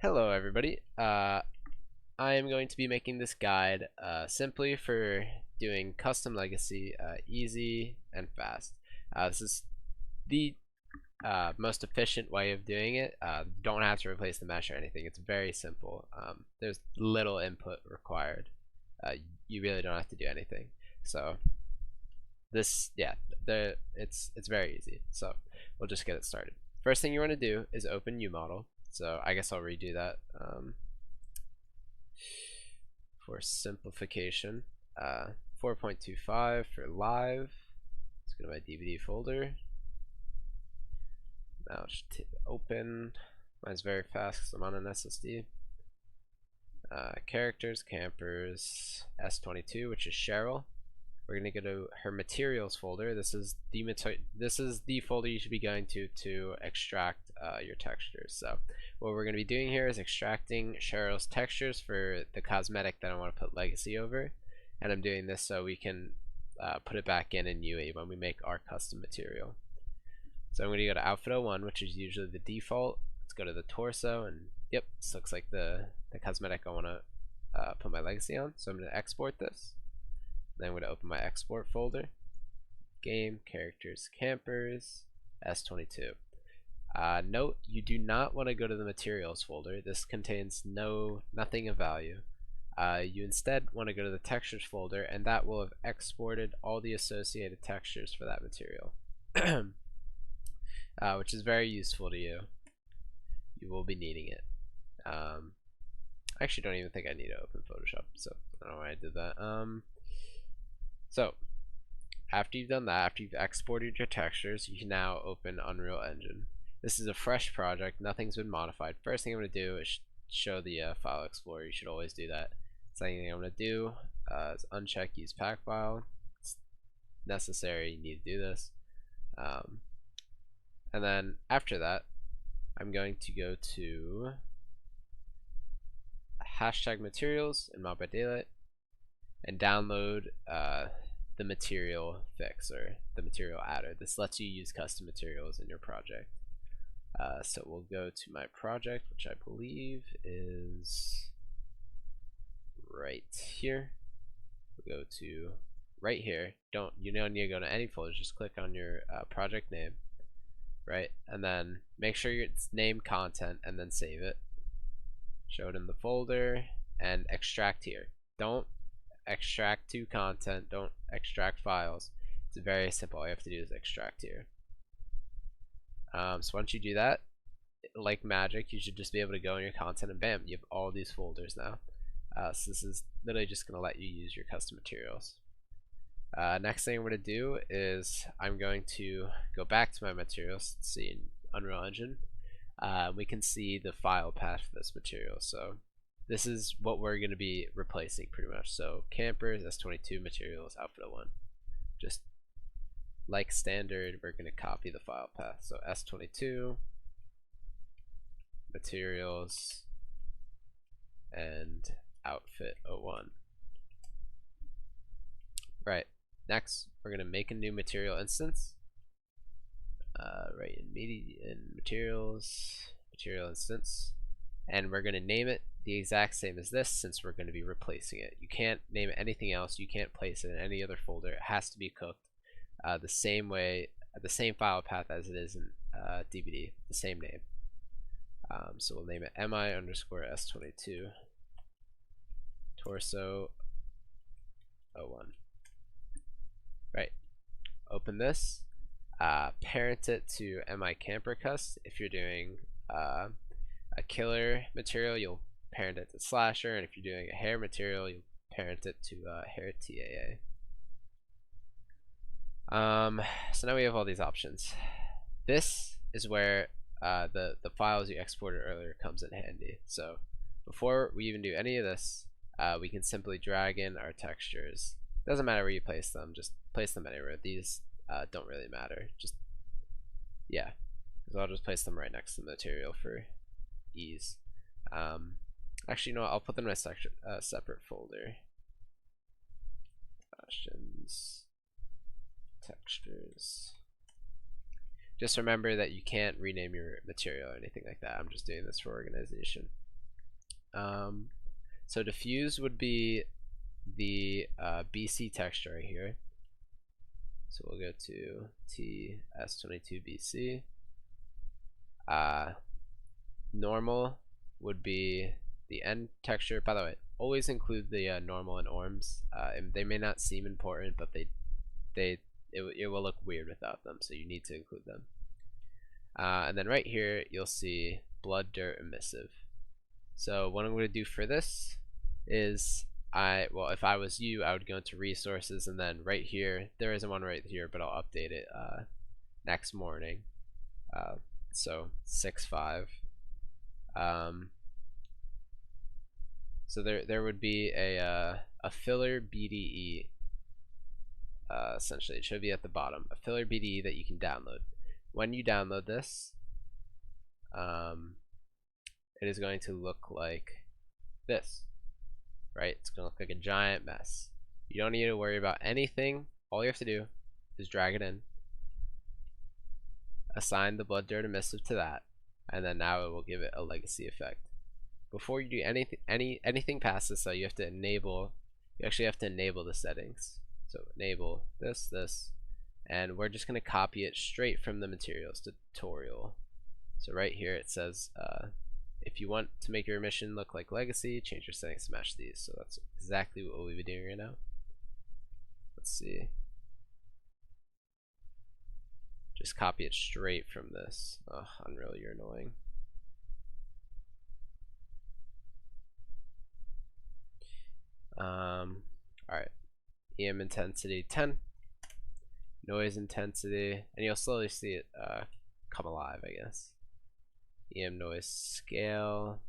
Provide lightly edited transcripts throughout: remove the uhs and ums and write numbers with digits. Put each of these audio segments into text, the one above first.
Hello everybody. I am going to be making this guide simply for doing custom legacy easy and fast. This is the most efficient way of doing it. Don't have to replace the mesh or anything. It's very simple. There's little input required. You really don't have to do anything. So it's very easy. So we'll just get it started. First thing you want to do is open UModel. So I guess I'll redo that for simplification. 4.25 for live. Let's go to my DBD folder. Now just open. Mine's very fast because I'm on an SSD. Characters, campers, S22, which is Cheryl. We're gonna go to her materials folder. This is the folder you should be going to extract your textures. So what we're gonna be doing here is extracting Cheryl's textures for the cosmetic that I want to put legacy over, and I'm doing this so we can put it back in UE when we make our custom material. So I'm gonna go to outfit 01, which is usually the default. Let's go to the torso, and yep, this looks like the cosmetic I want to put my legacy on. So I'm gonna export this. Then I'm going to open my export folder, game, characters, campers, S22. Note, you do not want to go to the materials folder. This contains nothing of value. You instead want to go to the textures folder, and that will have exported all the associated textures for that material, which is very useful to you. You will be needing it. I actually don't even think I need to open Photoshop, so I don't know why I did that. So after you've done that, after you've exported your textures, you can now open Unreal Engine. This is a fresh project, nothing's been modified. First thing I'm going to do is show the File Explorer. You should always do that. Second thing I'm going to do is uncheck Use Pack File. It's necessary, you need to do this. And then after that, I'm going to go to hashtag materials in Mod by Daylight and download the material fix or the material adder. This lets you use custom materials in your project. So we'll go to my project, which I believe is right here. We'll go to right here. You don't need to go to any folder, just click on your project name, right? And then make sure it's named content and then save it. Show it in the folder and extract here. Don't extract to content, don't extract files. It's very simple. All you have to do is extract here. So once you do that, like magic, you should just be able to go in your content and bam, you have all these folders now. So this is literally just going to let you use your custom materials. Next thing I'm going to do is I'm going to go back to my materials. Let's see in Unreal Engine. We can see the file path for this material. So this is what we're going to be replacing pretty much. So campers, S22, materials, outfit 01. Just like standard, we're going to copy the file path. So S22, materials, and outfit 01. Right, next we're going to make a new material instance. Right in materials, material instance. And we're going to name it the exact same as this since we're going to be replacing it. You can't name it anything else. You can't place it in any other folder. It has to be cooked the same way, the same file path as it is in DBD, the same name. So we'll name it mi_s22 torso 01. Right. Open this. Parent it to mi camper cust. If you're doing a killer material, you'll parent it to slasher, and if you're doing a hair material, you'll parent it to hair TAA. So now we have all these options. This is where the files you exported earlier comes in handy. So before we even do any of this, we can simply drag in our textures. Doesn't matter where you place them, just place them anywhere. These don't really matter. Just because I'll just place them right next to the material for ease. Actually, you know what? I'll put them in a separate folder. Questions, textures. Just remember that you can't rename your material or anything like that. I'm just doing this for organization. So diffuse would be the BC texture right here. So we'll go to TS22BC. Normal would be the end texture. By the way, always include the normal and orms. And they may not seem important, but it will look weird without them, so you need to include them. And then right here, you'll see blood, dirt, emissive. So what I'm going to do for this is, well, if I was you, I would go into resources, and then right here, there isn't one right here, but I'll update it next morning. So 6.5. So there would be a filler BDE. Essentially, it should be at the bottom. A filler BDE that you can download. When you download this, it is going to look like this, right? It's going to look like a giant mess. You don't need to worry about anything. All you have to do is drag it in, assign the blood, dirt, emissive to that, and then now it will give it a legacy effect. Before you do anything past this, though, you have to enable. You actually have to enable the settings. So enable this, and we're just going to copy it straight from the materials tutorial. So right here it says, if you want to make your emission look like legacy, change your settings to match these. So that's exactly what we'll be doing right now. Let's see. Just copy it straight from this. Oh, Unreal, you're annoying. Alright. EM intensity 10. Noise intensity, and you'll slowly see it come alive, I guess. EM noise scale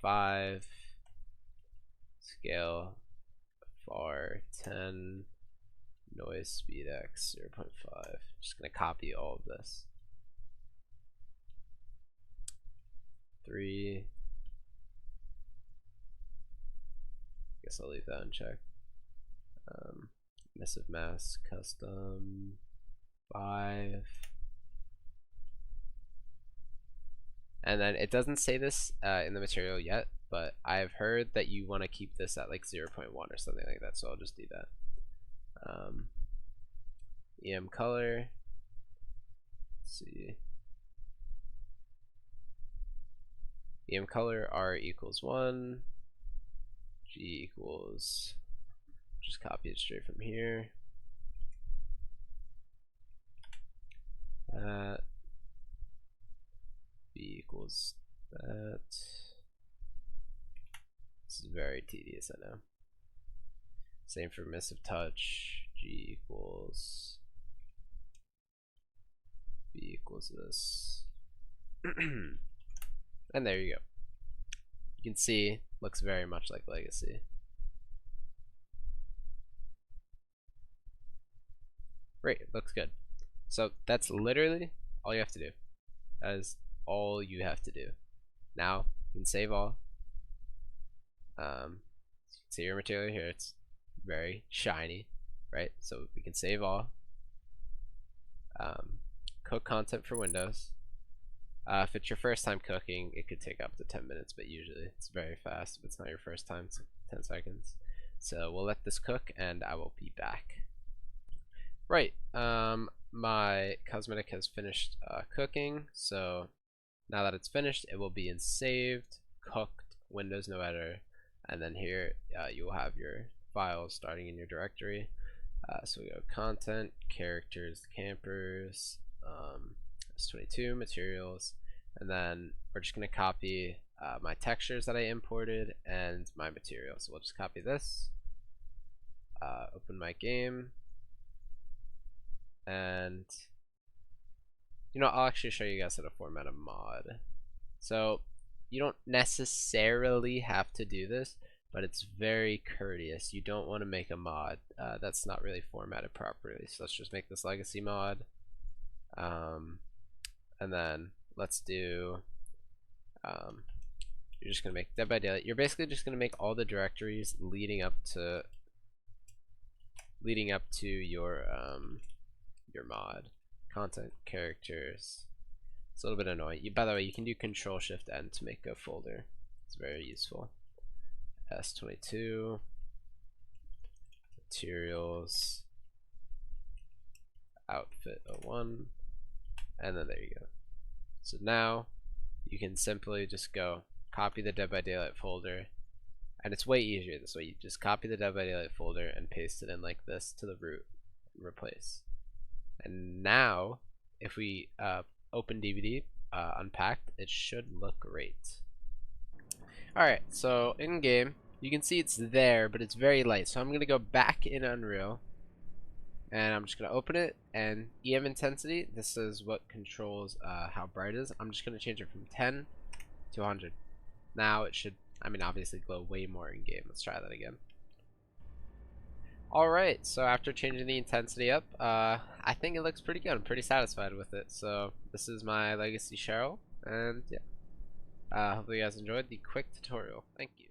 5, scale FAR 10, noise speed X 0.5. Just gonna copy all of this. 3. Guess I'll leave that unchecked. Emissive mass custom 5. And then it doesn't say this in the material yet, but I've heard that you want to keep this at like 0.1 or something like that, so I'll just do that. EM color, let's see. EM color R equals 1, G equals, just copy it straight from here. That B equals that. This is very tedious, I know. Same for emissive touch. G equals B equals this. And there you go. You can see, looks very much like legacy. Great, it looks good. So that's literally all you have to do. That is all you have to do. Now you can save all. See your material here, it's very shiny, right? So we can save all. Cook content for Windows. If it's your first time cooking, it could take up to 10 minutes, but usually it's very fast. If it's not your first time, it's 10 seconds. So we'll let this cook and I will be back. Right, my cosmetic has finished cooking, so now that it's finished, it will be in saved, cooked, Windows no editor, and then here you will have your files starting in your directory. So we go content, characters, campers, S22, materials, and then we're just going to copy my textures that I imported and my materials. So we'll just copy this, open my game, and I'll actually show you guys how to format a mod. So you don't necessarily have to do this, but it's very courteous. You don't want to make a mod that's not really formatted properly. So let's just make this legacy mod, and then let's do you're just gonna make Dead by Daylight. You're basically just gonna make all the directories leading up to your mod. Content, characters, It's a little bit annoying. By the way, you can do Control Shift N to make a folder. It's very useful. S22 materials outfit 01, and then there you go. So now you can simply just go copy the Dead by Daylight folder, and it's way easier this way. You just copy the Dead by Daylight folder and paste it in like this to the root and replace. And now if we open DBD unpacked, it should look great. Alright, so in game you can see it's there, but it's very light, so I'm gonna go back in Unreal and I'm just gonna open it, and EM intensity, this is what controls how bright it is. I'm just gonna change it from 10 to 100. Now it should, I mean, obviously glow way more in game. Let's try that again. Alright, so after changing the intensity up, I think it looks pretty good. I'm pretty satisfied with it. So this is my Legacy Cheryl, and yeah, hopefully you guys enjoyed the quick tutorial. Thank you.